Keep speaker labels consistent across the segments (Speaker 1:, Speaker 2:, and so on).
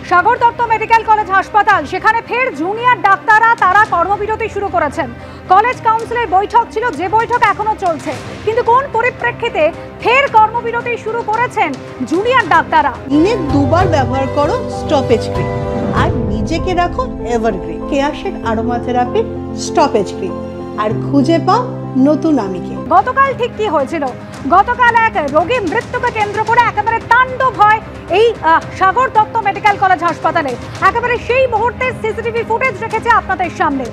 Speaker 1: Sagar Dutta medical college হাসপাতাল, সেখানে ফের জুনিয়র ডাক্তাররা তারা কর্মবিরতি শুরু করেছেন। কলেজ কাউন্সিলের বৈঠক ছিল, যে বৈঠক এখনো চলছে, কিন্তু কোন পরিপ্রেক্ষিতে ফের কর্মবিরতি শুরু করেছেন জুনিয়র ডাক্তাররা?
Speaker 2: দিনে দুবার ব্যবহার করো স্টপেজ ক্রিম আর নিজেকে রাখো এভারগ্রিন কেয়াশের আরোমা থেরাপি স্টপেজ ক্রিম, আর খুঁজে পাও নতুন আমিকে।
Speaker 1: গতকাল ঠিক কি হয়েছিল? গতকাল এক রোগী মৃত্যুকে কেন্দ্র করে একেবারে তাণ্ডব হয় এই সাগর দত্ত মেডিকেল কলেজ হাসপাতালে। একেবারে সেই মুহূর্তে সিসিটিভি ফুটেজ রেখেছে আপনাদের সামনে।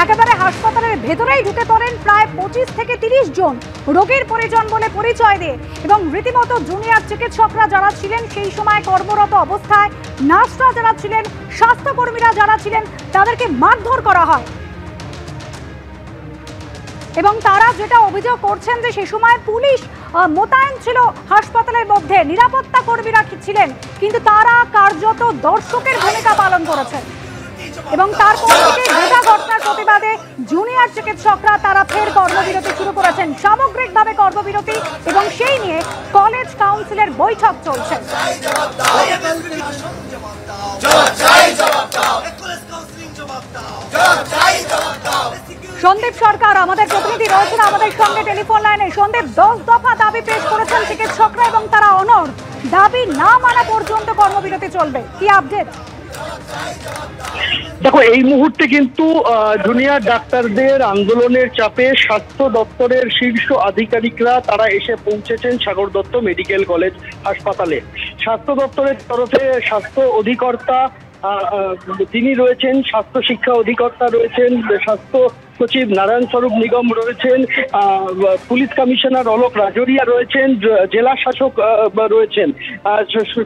Speaker 1: একেবারে হাসপাতালের ভেতরেই ঢুকে পড়েন প্রায় 25 থেকে 30 জন রোগীর পরিজন বলে পরিচয় দিয়ে, এবং রীতিমতো জুনিয়র চিকিৎসকরা যারা ছিলেন সেই সময় কর্মরত অবস্থায়, নার্সরা যারা ছিলেন, স্বাস্থ্যকর্মীরা যারা ছিলেন, তাদেরকে মারধর করা হয়। এবং তারা যেটা অভিযোগ করছেন যে সে সময় পুলিশ মোতায়েন ছিল হাসপাতালের মধ্যে, নিরাপত্তা কর্মীরা ছিলেন, কিন্তু তারা কার্যত দর্শকের ভূমিকা পালন করেছেন। এবং তারপর থেকে গোটা ঘটনার প্রতিবাদে জুনিয়র চিকিৎসকরা তারা ফের কর্মবিরতি শুরু করেছেন, সামগ্রিকভাবে কর্মবিরতি, এবং সেই নিয়ে কলেজ কাউন্সিলের বৈঠক চলছে। সন্দীপ সরকার আমাদের প্রতিনিধি রয়েছেন আমাদের সঙ্গে টেলিফোন লাইনে। সন্দীপ, 10 দফা দাবি পেশ করেছেন চিকিৎসকরা এবং তারা অনড়, দাবি না মানা পর্যন্ত কর্মবিরতি চলবে, কি আপডেট?
Speaker 3: দেখো, এই মুহূর্তে কিন্তু জুনিয়র ডাক্তারদের আন্দোলনের চাপে স্বাস্থ্য দপ্তরের শীর্ষ আধিকারিকরা তারা এসে পৌঁছেছেন সাগর দত্ত মেডিকেল কলেজ হাসপাতালে। স্বাস্থ্য দপ্তরের তরফে স্বাস্থ্য অধিকর্তা তিনি রয়েছেন, স্বাস্থ্য শিক্ষা অধিকর্তা রয়েছেন, স্বাস্থ্য সচিব নারায়ণ স্বরূপ নিগম রয়েছেন, পুলিশ কমিশনার অলোক রাজরিয়া রয়েছেন, জেলা শাসক রয়েছেন,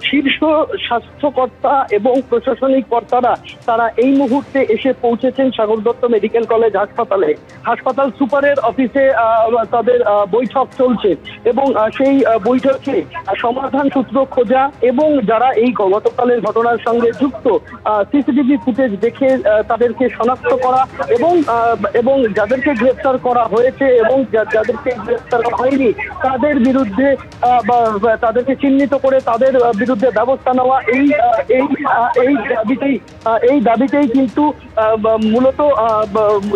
Speaker 3: শীর্ষ স্বাস্থ্যকর্তা এবং প্রশাসনিক কর্তারা তারা এই মুহূর্তে এসে পৌঁছেছেন সাগর দত্ত মেডিকেল কলেজ হাসপাতালে। হাসপাতাল সুপারের অফিসে তাদের বৈঠক চলছে, এবং সেই বৈঠকে সমাধান সূত্র খোঁজা এবং যারা এই গতকালের ঘটনার সঙ্গে যুক্ত সিসিটিভি ফুটেজ দেখে তাদেরকে শনাক্ত করা এবং যাদেরকে গ্রেফতার করা হয়েছে এবং যাদেরকে গ্রেফতার করা হয়নি তাদের বিরুদ্ধে তাদেরকে চিহ্নিত করে তাদের বিরুদ্ধে ব্যবস্থা নেওয়া, এই দাবিতেই কিন্তু মূলত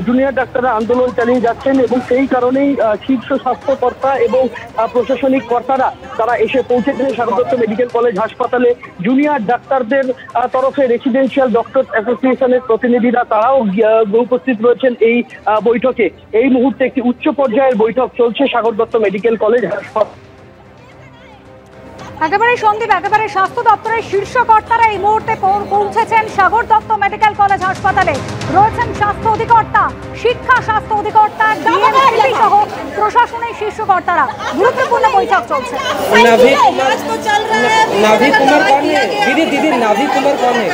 Speaker 3: জুনিয়র ডাক্তাররা আন্দোলন চালিয়ে যাচ্ছেন। এবং সেই কারণেই শীর্ষ স্বাস্থ্যকর্তা এবং প্রশাসনিক কর্তারা তারা এসে পৌঁছেছেন সাগর দত্ত মেডিকেল কলেজ হাসপাতালে। জুনিয়র ডাক্তারদের তরফে রেসিডেন্সিয়াল ডক্টর অ্যাসোসিয়েশনের প্রতিনিধিরা তারাও উপস্থিত রয়েছেন এই বৈঠকে। এই মুহূর্তে একটি উচ্চ পর্যায়ের বৈঠক চলছে সাগর দত্ত মেডিকেল কলেজ হাসপাতাল।
Speaker 1: একেবারে সন্দীপ, একেবারে স্বাস্থ্য দপ্তরের শীর্ষ কর্তারা এই মুহূর্তে পৌঁছেছেন সাগর দত্ত মেডিকেল কলেজ হাসপাতালে। রয়েছেন স্বাস্থ্য অধিকর্তা, শিক্ষা স্বাস্থ্য অধিকর্তা, ডিএমসি সহ প্রশাসনের শীর্ষ কর্তারা। গুরুত্বপূর্ণ বৈঠক চলছে।
Speaker 4: नाभी कुमार कौन है? दीदी नाभी कुमार कौन है?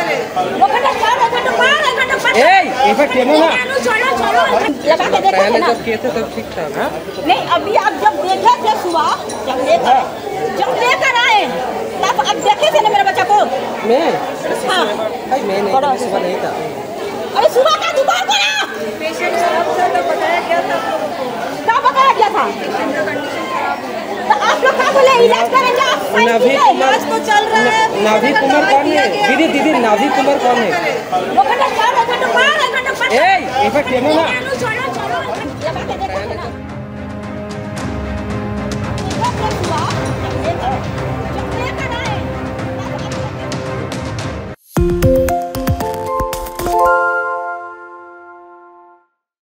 Speaker 4: पहले जब किए थे तब ठीक था ना?
Speaker 5: नहीं, अभी आप जब देखे थे सुबह, जब लेकर आए तब अब देखे थे ना मेरे बच्चा को।
Speaker 4: मैं
Speaker 5: हाँ,
Speaker 4: मैं नहीं, सुबह नहीं था।
Speaker 5: अरे सुबह का दोपहर को ना पेशेंट खराब था तो बताया गया था। क्या बताया गया था? तो आप लोग क्या बोले इलाज करेंगे? आप इलाज तो चल रहा है।
Speaker 4: नाभी कुमार कौन है? दीदी नाभी कुमार कौन है?
Speaker 5: वो घंटा 4 घंटा 5 घंटा 5
Speaker 4: ए इफेक्ट है ना?
Speaker 5: छोड़ो